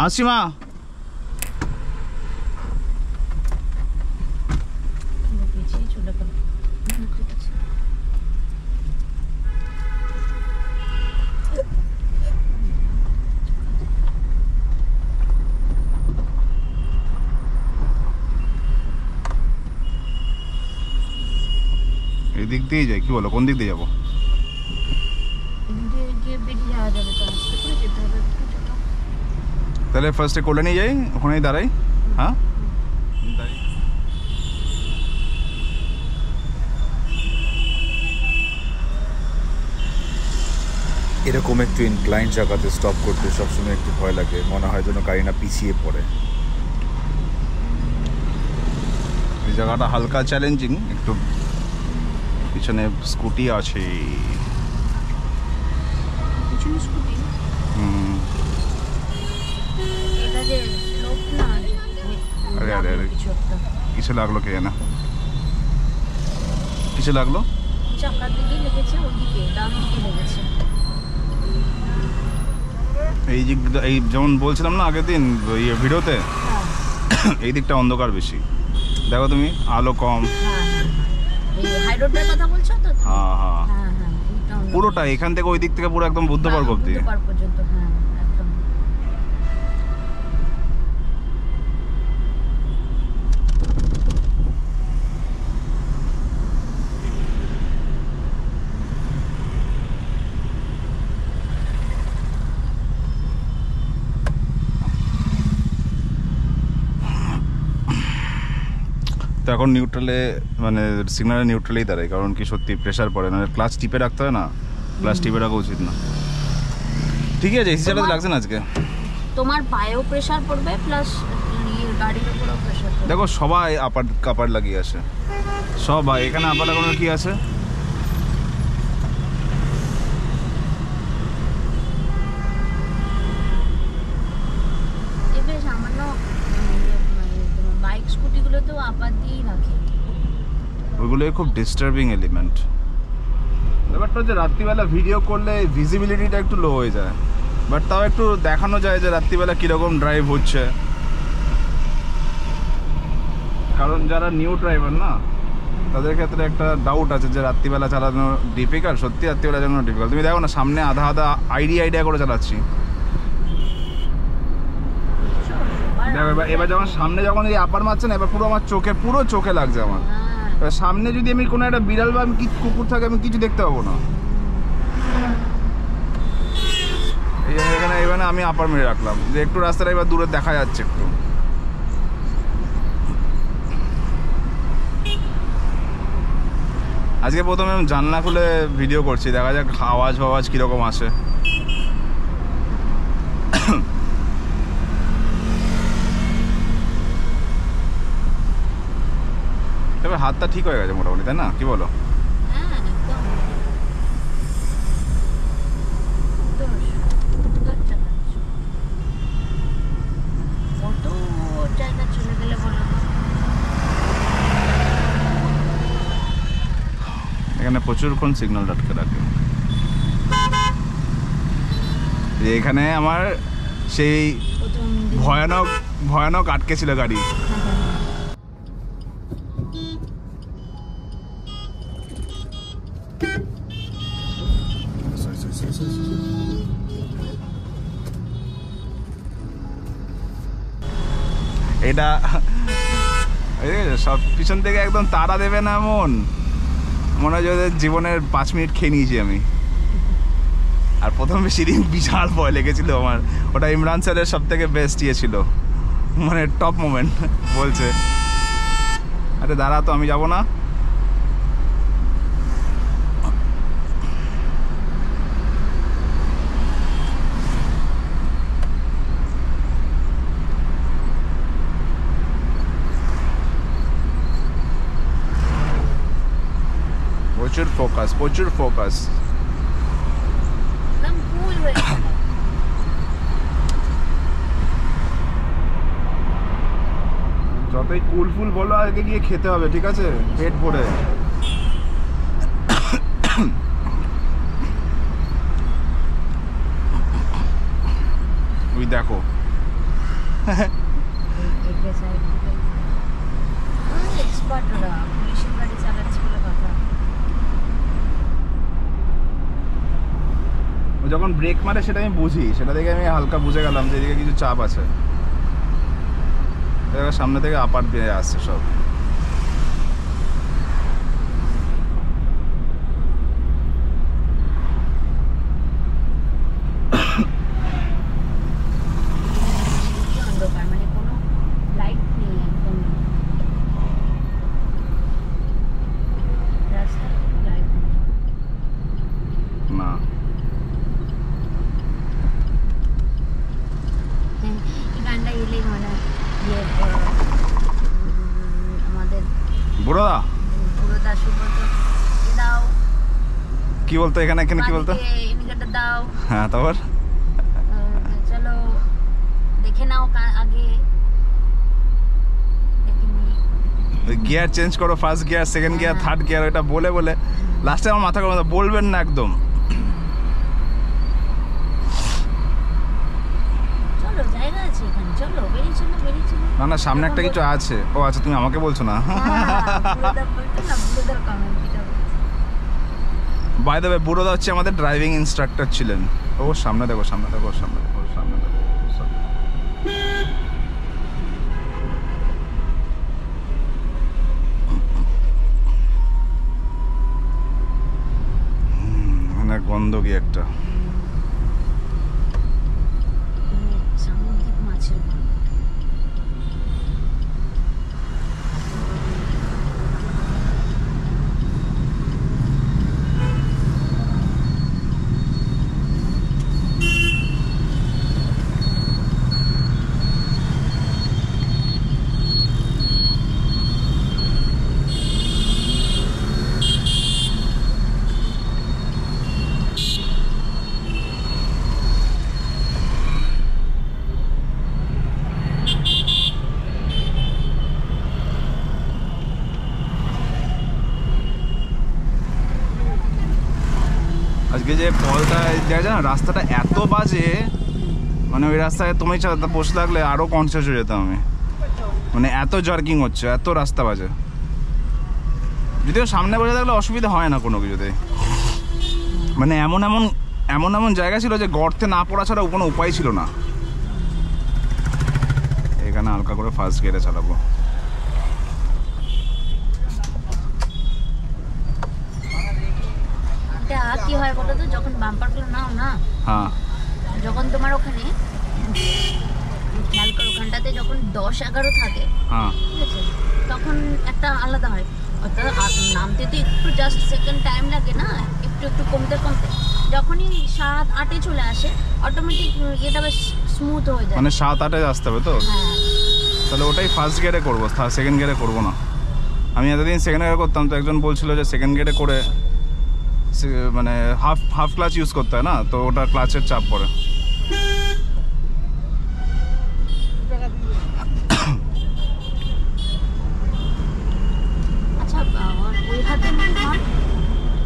আসছি মা। এই দিক দিয়ে যাই, কি বলো, কোন দিক দিয়ে যাবো? তাহলে ফার্স্টে কোলে নিয়ে যাই, ওখানেই দাঁড়াই। হ্যাঁ, এরকম একটু ইনক্লাইন জায়গাতে স্টপ করতে সবসময় একটু ভয় লাগে, মনে হয় যেন গাড়ি না পিছিয়ে পড়ে। এই জায়গাটা হালকা চ্যালেঞ্জিং একটু, পিছনে স্কুটি আছে। আরে আরে আরে, কিসে লাগলো কে জানে, কিসে লাগলো? এই যে এই যেমন বলছিলাম না আগের দিন ভিডিওতে, এই দিকটা অন্ধকার বেশি, দেখো তুমি, আলো কম। হ্যাঁ হ্যাঁ, পুরোটা এখান থেকে ওই দিক থেকে পুরো একদম বুদ্ধ পার্ক অব্দি। তো এখন নিউট্রালে, মানে সিগনালে নিউট্রালেই দাঁড়ায়, কারণ কি সত্যি প্রেশার পড়ে না, ক্লাচ টিপে রাখতে হয় না, ক্লাচ টিপে রাখা উচিত না। ঠিক আছে, এসি চালাতে লাগছে না আজকে। তোমার পায়েও প্রেশার পড়বে, প্লাস গাড়ির উপরেও প্রেশার পড়বে। দেখো সবাই আপার লাগিয়ে আসে, সবাই এখানে আপার লাগানোর কি আছে? এবার সামান্য বাইক স্কুটিগুলো তো আপাত দিয়েই রাখে, ওইগুলোই খুব ডিস্টার্বিং এলিমেন্ট। ব্যাপারটা হচ্ছে রাত্রিবেলা ভিডিও করলে ভিজিবিলিটিটা একটু লো হয়ে যায়, বাট তাও একটু দেখানো যায় যে রাত্রিবেলা কীরকম ড্রাইভ হচ্ছে। কারণ যারা নিউ ড্রাইভার না, তাদের ক্ষেত্রে একটা ডাউট আছে যে রাত্রিবেলা চালানো ডিফিকাল্ট, সত্যি রাত্রিবেলা চালানো ডিফিকাল্ট। তুমি দেখো না, সামনে আধা আধা আইডিয়া করে চালাচ্ছি। দেখো এবার যখন সামনে যখন এই আপার মারছে না, এবার পুরো চোখে লাগছে আমার। এবার সামনে যদি আমি কোনো একটা বিড়াল বা আমি কুকুর থাকে, আমি কিছু দেখতে পাবো না। এই জন্য এখানে আমি আপার মেরে রাখলাম, যে একটু রাস্তাটা এবার দূরে দেখা যাচ্ছে একটু। আজকে প্রথমে আমি জানলা খুলে ভিডিও করছি, দেখা যাক আওয়াজ কীরকম আসে। এবার হাতটা ঠিক হয়ে গেছে মোটামুটি, তাই না? কি বলো? এখানে প্রচুরক্ষণ সিগন্যাল আটকে রাখে। এখানে আমার সেই ভয়ানক আটকে ছিল গাড়ি। এটা সব পিছন থেকে একদম তাড়া দেবে না, মনে হয় যে জীবনের 5 মিনিট খেয়ে নিয়েছি আমি। আর প্রথমে সেদিন বিশাল ভয় লেগেছিল আমার, ওটা ইমরান স্যারের সব থেকে বেস্ট ছিল, মানে টপ মোমেন্ট। বলছে আরে দাঁড়া তো, আমি যাবো না। প্রচুর ফোকাস। যতই কুলফুল বলো, আগে গিয়ে খেতে হবে, ঠিক আছে, পেট ভরে। ওই দেখো। এক্সপার্ট ওরা, পুলিশের গাড়ি চালাচ্ছে বলে কথা। ও যখন ব্রেক মারে সেটা আমি বুঝি, সেটা দেখে আমি হালকা বুঝে গেলাম যে এদিকে কিছু চাপ আছে। এবার সামনে থেকে আপার বেয়ে আসছে সব। অন্ধকার, মানে কোনো লাইট নেই একদম, রাস্তায় লাইট নেই। না এই গানটা এলেই মনে হয় ইয়ে, আমাদের বুড়োদা পুরোদা সুব্রত এ দাও, কি বলতো এখানে কি বলতো? ইন্ডিকেটর দাও, হ্যাঁ তারপর চলো দেখে নাও আগে, দেখে নি গিয়ার চেঞ্জ করো, first gear, second gear, third gear, এটা বলে বলে লাস্টে আমার মাথা গরম। বলবেন না একদম। চলো, জায়গা আছে এখানে, চলো বেরিয়ে চলো, বেরিয়ে চলো। না না, সামনে একটা কিছু আছে। ও আচ্ছা, তুমি আমাকে বলছো না? বুড়োদার কমেন্ট এটা বলছি। বাই দ্য ওয়ে, বুড়োদা হচ্ছে আমাদের ড্রাইভিং ইনস্ট্রাক্টর ছিলেন। ও সামনে দেখো, সামনে দেখো, সামনে দেখো, সামনে দেখো। মানে গন্ধ কি একটা। সামুদ্রিক মাছের গন্ধ। আজকে যে কলটা দেখা যায় না, রাস্তাটা এত বাজে, মানে ওই রাস্তায় তুমি বসে থাকলে আরও কনসিয়াস হয়ে যেতাম আমি। মানে এত জার্কিং হচ্ছে, এত রাস্তা বাজে। যদিও সামনে বসে থাকলে অসুবিধা হয় না কোনো কিছুতে, মানে এমন এমন এমন এমন জায়গা ছিল যে গর্তে না পড়া ছাড়া কোনো উপায় ছিল না। এখানে হালকা করে ফার্স্ট গিয়ারে চালাবো। এটা কি হয় বলো তো, যখন বাম্পারগুলো নাও না, হ্যাঁ যখন তোমার ওখানে খেয়াল করো, ওখানটাতে যখন 10-11 থাকে, হ্যাঁ ঠিক আছে, তখন একটা আলাদা হয়। অর্থাৎ নামতে তো একটু জাস্ট সেকেন্ড টাইম লাগে না, একটু একটু কমতে কমতে যখনই 7-8-এ চলে আসে, অটোমেটিক এটা বেশ স্মুথ হয়ে যায়। মানে 7-8-এ আসতে হবে তো। হ্যাঁ, তাহলে ওটাই ফার্স্ট গিয়ারে করবো, সেকেন্ড গিয়ারে করবো না। আমি এতদিন সেকেন্ড গিয়ারে করতাম, তো একজন বলছিল যে সেকেন্ড গিয়ারে করে মানে হাফ ক্লাচ ইউজ করতে হয় না, তো ওটা ক্লাচের চাপ পড়ে। আচ্ছা, ওই হাতে হর্ন,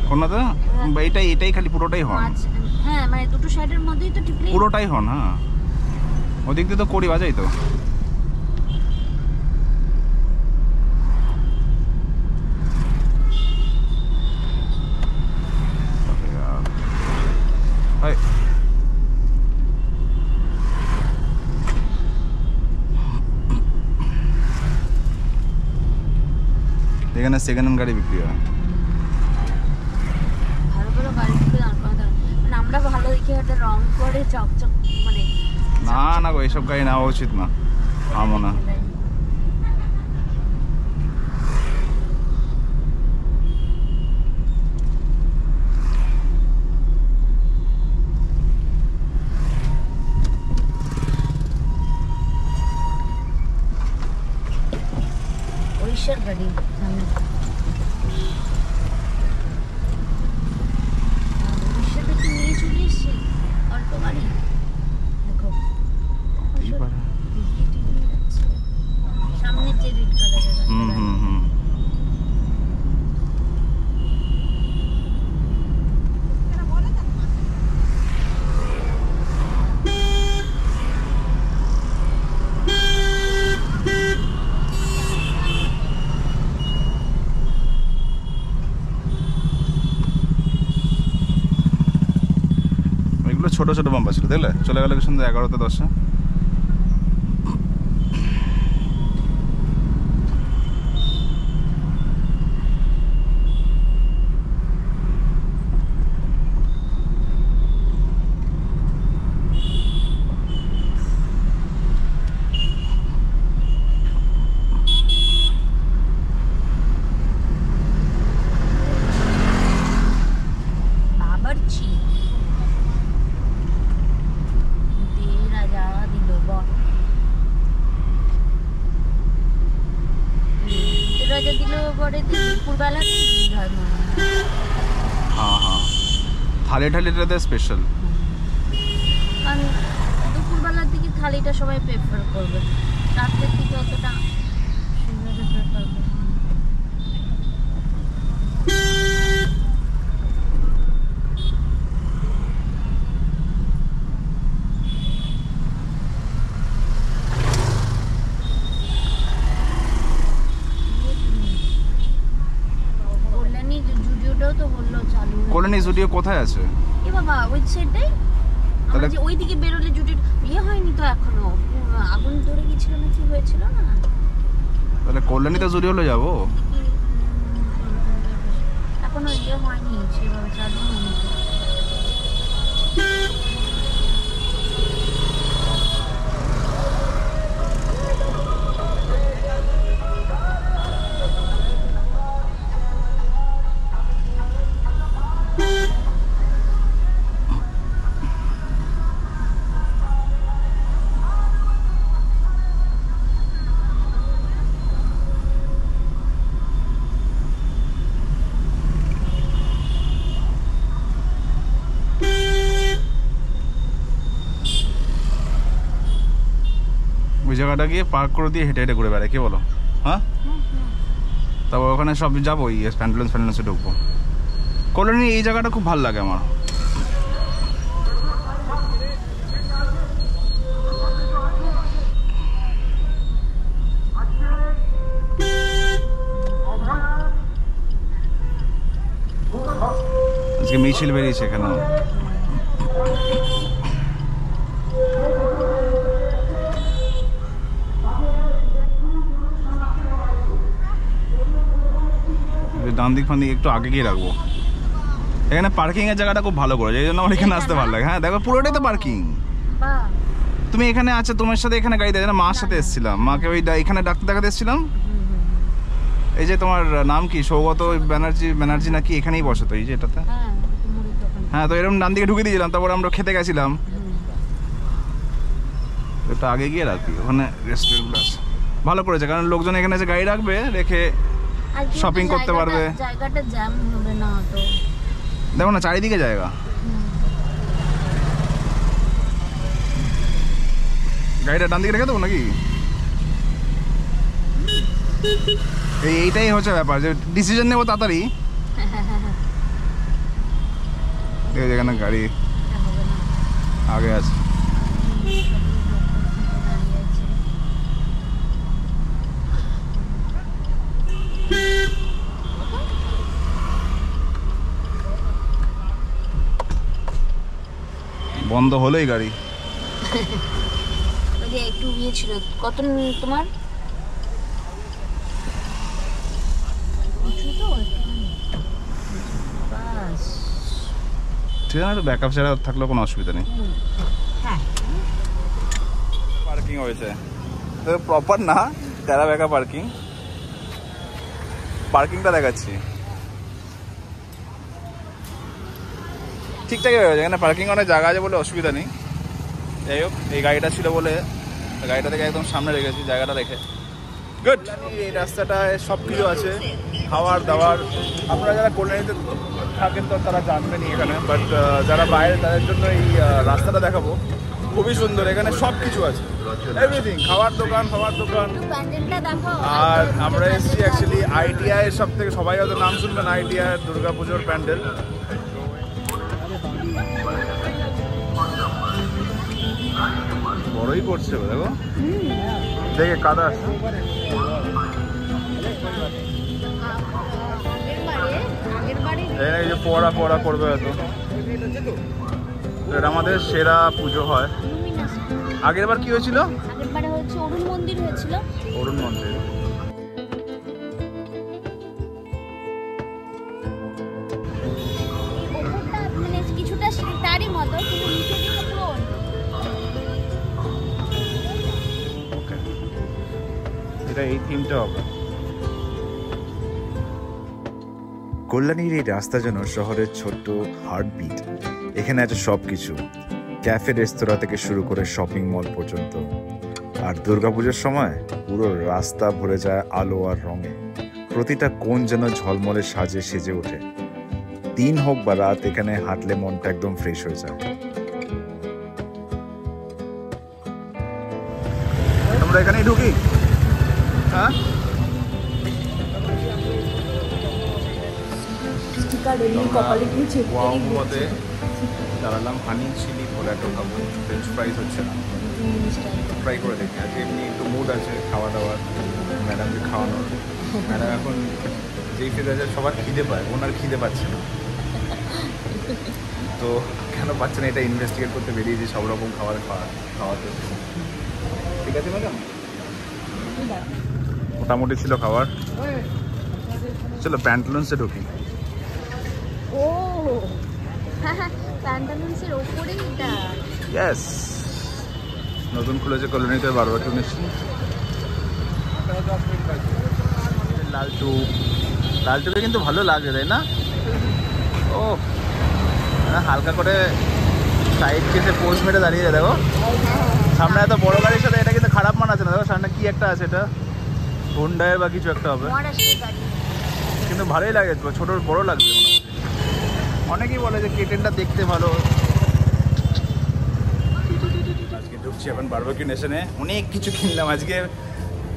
কোনটা? এটাই খালি পুরোটাই হর্ন, হ্যাঁ মানে দুটো সাইডের মধ্যেই তো টিপলি পুরোটাই হর্ন। হ্যাঁ, ওদিক দিয়ে তো করি বাজাই তো। এখানে সেকেন্ড হ্যান্ড গাড়ি বিক্রি হয়। ভালো ভালো গাড়িগুলো দাঁড় করানো দরকার। মানে আমরা ভালো দেখে হয়তো রং করে চকচক, মানে না না গো, এইসব গাড়ি নেওয়া উচিত না আমার না। ওড়িশার গাড়ি সামনে, উড়িষ্যা থেকে নিয়ে চলে এসছে অল্টো গাড়ি, দেখো সামনে যে রেড কালারের হুম হুম হুম। ছোট ছোট বাম্পার ছিল, দেখলে চলে গেল কি সুন্দর 11তে 10-এ। বাবরচি তেরা যাওয়া দিল তেরা যা দিল পরে দুপুরবেলা ভিড় হয় মনে হয়। হ্যাঁ হ্যাঁ, থালিটাতে স্পেশাল। কারণ দুপুরবেলার দিকে থালিটা সবাই প্রেফার করবে, রাত্রের দিকে অতটা সেভাবে প্রেফার করবে না। কল্যাণী জুডিওটাও তো বললো চালু হয়ে কল্যাণী স্টুডিও কোথায় আছে? এ বাবা ওই সাইডটাই আমরা তাহলে- যে ওইদিকে বেরোলে জুটির ইয়ে হয়নি তো এখনো, আগুন ধরে গেছিল না কি হয়েছিল না? তাহলে কল্যাণীতে স্টুডিও হলে যাবো। এখনো ইয়ে হয়নি সেভাবে চালু হয়নি তো। ওই জায়গাটা গিয়ে পার্ক করে দিয়ে হেঁটে হেঁটে ঘুরে বেড়ায়, কি বলো? হ্যাঁ, তারপর ওখানে সব যাবো, প্যান্ডেলেন্সে ঢুকবো। কল্যাণী এই জায়গাটা খুব ভালো লাগে আমার। আজকে মিছিল বেরিয়েছে এখানে। ডান দিক ফান দিক একটু আগে গিয়ে রাখবো। এখানে পার্কিং এর জায়গাটা খুব ভালো করেছে, এই জন্য আমার এখানে আসতে ভালো লাগে। হ্যাঁ দেখো, পুরোটাই তো পার্কিং। বাহ, তুমি এখানে আছো, তোমার সাথে এখানে গাড়ি দেখে, মার সাথে এসেছিলাম, মাকে ওই এখানে ডাক্তার দেখাতে এসেছিলাম। এই যে তোমার নাম কি, সৌগত ব্যানার্জি নাকি, এখানেই বসে তো এই যে এটাতে। হ্যাঁ মুড়ির দোকান। হ্যাঁ, তো এরকম ডান দিকে ঢুকে দিয়েছিলাম, তারপর আমরা খেতে গেছিলাম। একটু আগে গিয়ে রাখবি, ওখানে রেস্টুরেন্টগুলো আছে, ভালো করেছে। কারণ লোকজন এখানে এসে গাড়ি রাখবে, রেখে আজকে শপিং তো করতে পারবে। জায়গাটা জ্যাম হবে না তো। দেখো না চারিদিকে জায়গা। গাড়িটা ডান দিকে রেখে দেবো নাকি? এইটাই হচ্ছে ব্যাপার, যে ডিসিশন নেবো তাড়াতাড়ি। যেখানে গাড়ি এটা হবে না। আগে আছে। দাঁড়িয়ে আছে। বন্ধ হলোই গাড়ি। ওই যে একটু ইয়ে ছিল, কত তোমার উঁচু তো একটুখানি। বাস। ঠিক আছে, ব্যাকআপ ছাড়া থাকলেও কোনো অসুবিধা নেই। হ্যাঁ পার্কিং হয়েছে প্রপার না, তেরা বেকা পার্কিং। পার্কিংটা দেখাচ্ছি ঠিকঠাকই হয়ে গেছে, এখানে পার্কিং অনেক জায়গা আছে বলে অসুবিধা নেই। যাই হোক, এই গাড়িটা ছিল বলে গাড়িটা থেকে একদম সামনে রেখেছি, জায়গাটা রেখে গুড। এই রাস্তাটায় সব কিছু আছে, খাওয়ার দাওয়ার। আপনারা যারা কল্যাণীতে থাকেন তো তারা জানবেনই এখানে, বাট যারা বাইরে তাদের জন্য এই রাস্তাটা দেখাবো। খুবই সুন্দর, এখানে সব কিছু আছে, এভরিথিং, খাওয়ার দোকান। প্যান্ডেলটা দেখো। আর আমরা এসেছি অ্যাকচুয়ালি ITI এর সব থেকে, সবাই হয়তো নাম শুনবেন, ITI দুর্গাপুজোর প্যান্ডেল। বড়ই করছে দেখো, দেখে কাদা আসছে। এই যে ফোয়ারা করবে হয়তো। এটা আমাদের সেরা পুজো হয়। লুমিনাস। আগের বার কি হয়েছিল? আগের বারে হচ্ছে অরুণ মন্দির হয়েছিল। অরুণ মন্দির। ওপরটা মানে কিছুটা তারই মতো, কিন্তু নিচে দিকে পুরো অন্য। ওকে, এটা এই থিমটা হবে। কল্যাণীর এই রাস্তা যেন শহরের ছোট্ট হার্টবিট। এখানে আছে সব কিছু, ক্যাফে রেস্তোরাঁ থেকে শুরু করে শপিং মল পর্যন্ত। আর দুর্গাপুজোর সময় পুরো রাস্তা ভরে যায় আলো আর রঙে। প্রতিটা কোণ যেন ঝলমলে সাজে সেজে ওঠে। দিন হোক বা রাত, এখানে হাঁটলে মনটা একদম ফ্রেশ হয়ে যায়। আমরা এখানেই ঢুকি। হ্যাঁ, ওয়াওতে দাঁড়ালাম, হানি চিলি পটেটো খাবো, ফ্রেঞ্চ ফ্রাইজ হচ্ছে না, ট্রাই করে দেখি। আজকে এমনি একটু মুড আছে খাওয়া দাওয়ার, ম্যাডামকে খাওয়ানোর। ম্যাডাম এখন যেই ফেজ আছে সবার খিদে পায়, ওনার খিদে পাচ্ছে না। তো কেন পাচ্ছে না এটা ইনভেস্টিগেট করতে বেরিয়েছি, সব রকম খাবার খাওয়াতে। ঠিক আছে ম্যাডাম, মোটামুটি ছিল খাবার। চলো প্যান্টালুন্সে ঢুকি। ও হ্যাঁ, প্যান্টালুন্সের ওপরেই এটা। ইয়েস, নতুন খুলেছে কলোনিতে বারবারটি 19। লালটুকে কিন্তু ভালো লাগে, তাই না? ও হালকা করে সাইড কেসে পোজ মেরে দাঁড়িয়ে যায়। দেখো সামনে এত বড় গাড়ির সাথে এটা কিন্তু খারাপ মানাচ্ছে না। দেখো সামনে কি একটা আছে, এটা হুন্ডাইয়ের বা কিছু একটা হবে, কিন্তু ভালোই লাগে। ছোট বড় লাগছে মোটামুটি। অনেকেই বলে যে কেটেনটা দেখতে ভালো। আজকে ঢুকছি এখন বারবাকিউ নেশনে। অনেক কিছু কিনলাম আজকে।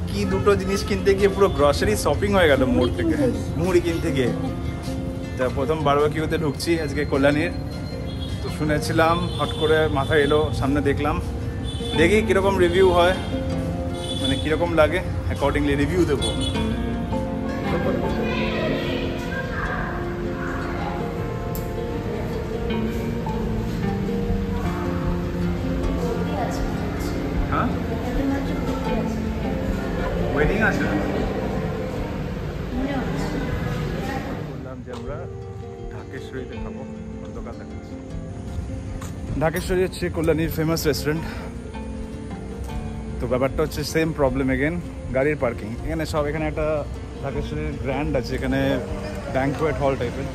কি দুটো জিনিস কিনতে গিয়ে পুরো গ্রসারি শপিং হয়ে গেল মোড় থেকে, মুড়ি কিনতে গিয়ে। তা প্রথম বারবাকিউতে ঢুকছি আজকে কল্যাণীর। তো শুনেছিলাম, হট করে মাথায় এলো, সামনে দেখলাম। দেখি কীরকম রিভিউ হয়, মানে কীরকম লাগে, অ্যাকর্ডিংলি রিভিউ দেবো। হ্যাঁ, ওয়েডিং আছে। বললাম যে আমরা ঢাকেশ্বরীতে খাবো, দোকান দেখাচ্ছি। ঢাকেশ্বরী হচ্ছে কল্যাণীর ফেমাস রেস্টুরেন্ট। তো ব্যাপারটা হচ্ছে সেম প্রবলেম এগেন, গাড়ির পার্কিং। এখানে সব, এখানে একটা ঢাকেশ্বরীর গ্র্যান্ড আছে, এখানে ব্যাঙ্কোয়েট হল টাইপের।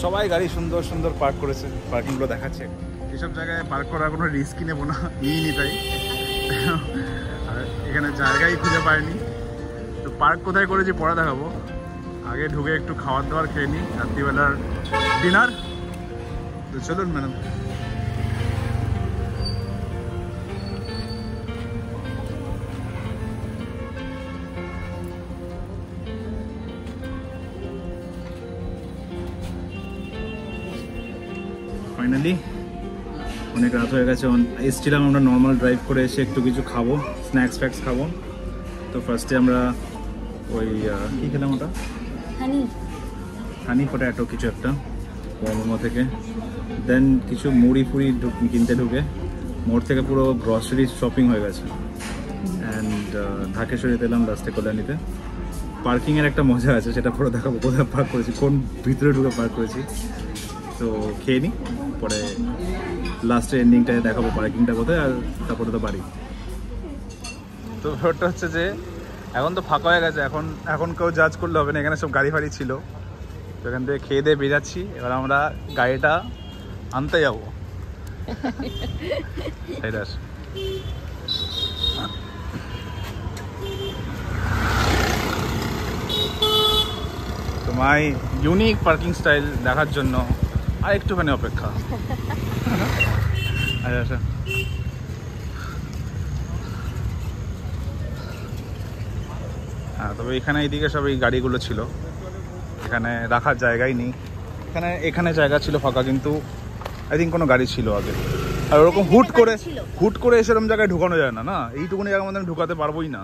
সবাই গাড়ি সুন্দর সুন্দর পার্ক করেছে, পার্কিংগুলো দেখাচ্ছে। এসব জায়গায় পার্ক করার কোনো রিস্কই নেবো না, নিয়ে নি তাই। আর এখানে জায়গাই খুঁজে পাইনি। তো পার্ক কোথায় করেছি পরে দেখাবো। আগে ঢুকে একটু খাবার দাবার খেয়ে নিই, রাত্রিবেলার ডিনার। তো চলুন ম্যাডাম। ফাইনালি অনেক রাত হয়ে গেছে। এসেছিলাম আমরা নর্মাল ড্রাইভ করে, এসে একটু কিছু খাবো, স্ন্যাক্স ফ্যাক্স খাবো। তো ফার্স্টে আমরা ওই কী খেলাম, ওটা হানি পটেটো কিছু একটা মোমো থেকে। দেন কিছু মুড়ি ফুড়ি কিনতে ঢুকে মোড় থেকে পুরো গ্রসারি শপিং হয়ে গেছে। অ্যান্ড ঢাকেশ্বরীতে এলাম লাস্টে কল্যাণীতে। পার্কিংয়ের একটা মজা আছে, সেটা পুরো দেখাবো, কোথায় পার্ক করেছি, কোন ভিতরে ঢুকে পার্ক করেছি। তো খেয়ে নিই, পরে লাস্টে এন্ডিংটায় দেখাবো পার্কিংটা কোথায়, আর তারপরে তো বাড়ি। তো ব্যাপারটা হচ্ছে যে এখন তো ফাঁকা হয়ে গেছে, এখন কেউ জাজ করলে হবে না, এখানে সব গাড়ি ফাড়ি ছিল। তো এখান থেকে খেয়ে দিয়ে বেরাচ্ছি। এবার আমরা গাড়িটা আনতে যাবো। তো মাই ইউনিক পার্কিং স্টাইল দেখার জন্য আর একটুখানি অপেক্ষা। আচ্ছা, হ্যাঁ, তবে এখানে এইদিকে সব এই গাড়িগুলো ছিল, এখানে রাখার জায়গাই নেই। এখানে জায়গা ছিল ফাঁকা, কিন্তু আই থিঙ্ক কোনো গাড়ি ছিল আগে। আর ওরকম হুট করে এসেরকম জায়গায় ঢুকানো যায় না, না এইটুকুনি জায়গার মধ্যে আমি ঢুকাতে পারবোই না।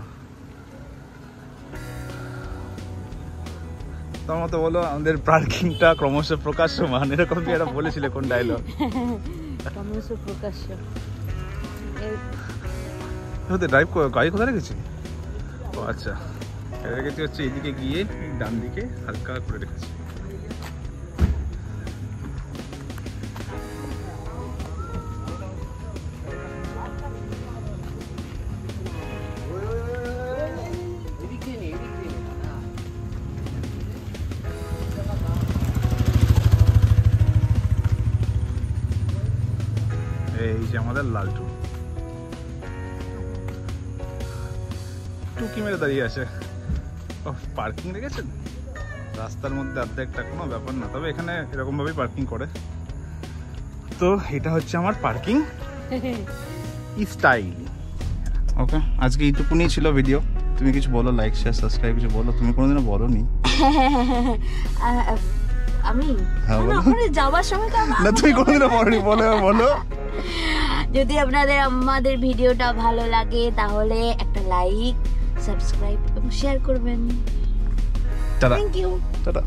তোমার মতো বলো, আমাদের পার্কিংটা ক্রমশ প্রকাশ্যমান, এরকম কি একটা বলেছিলে কোন ডায়লগ? Famoso প্রকাশ্য। হতে ড্রাইভ গাড়ি কোথায় রেখেছি? ও আচ্ছা, রেখেছি হচ্ছে এদিকে গিয়ে ডান দিকে হালকা করে রেখেছি। এই যে আমাদের লালটু টুকি মেরে দাঁড়িয়ে আছে। পার্কিং রেখেছেন রাস্তার মধ্যে, অর্ধেকটা কোনো ব্যাপার না, তবে এখানে এরকম ভাবেই পার্কিং করে। তো এটা হচ্ছে আমার পার্কিং স্টাইল। ওকে, আজকে এইটুকুনি ছিল ভিডিও। তুমি কিছু বলো, লাইক শেয়ার সাবস্ক্রাইব কিছু বলো। তুমি কোনোদিনও বলোনি। আমি হ্যাঁ, বলো। ওখানে যাওয়ার সময় তো না, তুমি কোনোদিনও বলোনি, বলো। যদি আপনাদের আমাদের ভিডিওটা ভালো লাগে তাহলে একটা লাইক, সাবস্ক্রাইব এবং শেয়ার করবেন। Tata thank you. টাটা।